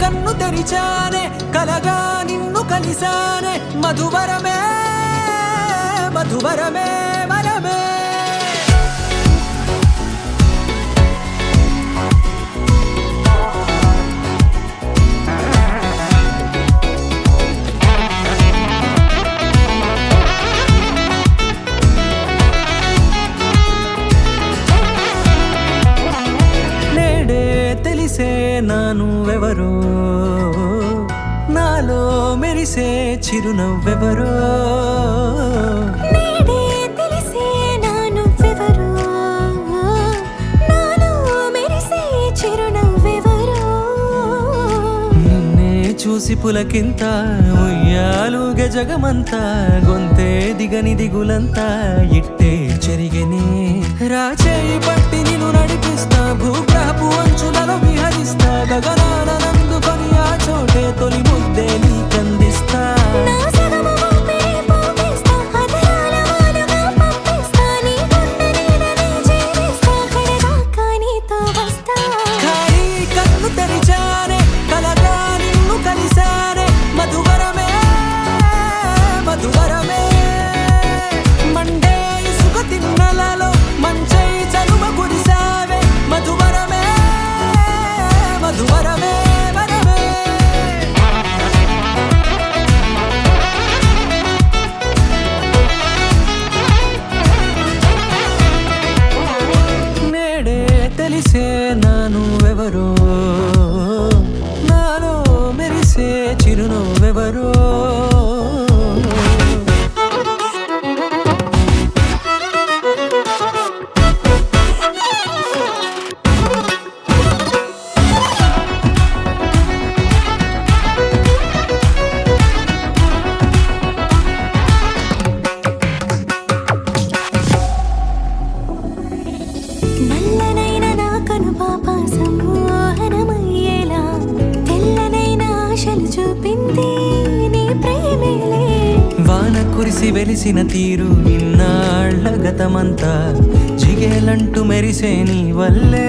కన్ను తెరిచానే కలగా నిన్ను కలిసానే మధువరమే మధువరమే వరమే నేడే తెలిసే నానువెవరో నాలో మెరిసే చిరునవ్వెవరో నేడే తెలిసే నానువెవరో నాలో మెరిసే చిరునవ్వెవరో నిన్నే చూసి పులకింత ఉయ్యాలుగే జగమంతా గొంతే దిగని దిగులంతా ఇట్టే చెరిగనే రాచేయి పట్టి నిన్ను నడిపిస్తా భూగ్రహపు అంచులలో విహరిస్తా గగనాన నందుకొని ఆ చోటే తొలి ముద్దే నీకందిస్తా నా సగము ఊపిరి పోగిస్తా అదరాల వానగా పంపిస్తా నీ గుండె నీడనే జీవిస్తా కడదాకా నీతో వస్తా ఖాళీ కన్ను తెరిచానే కలగా నిన్ను కలిసానే మధువరమే మధువరమే మండే ఇసుక తిన్నలలో మంచై చలువ కురిసావే మధువరమే మధువరమే వరమే నేడే తెలిసే నానువెవరో నాలో మెరిసే చిరునవ్వెవరో నల్లనైన నా కనుపాప సమ్మోహనమయ్యేలా తెల్లనైన ఆశలు చూపింది నీ ప్రేమేలే వాన కురిసి వెలిసిన తీరు ఇన్నాళ్ల గతమంతా జిగేలంటూ మెరిసే నీ వల్లే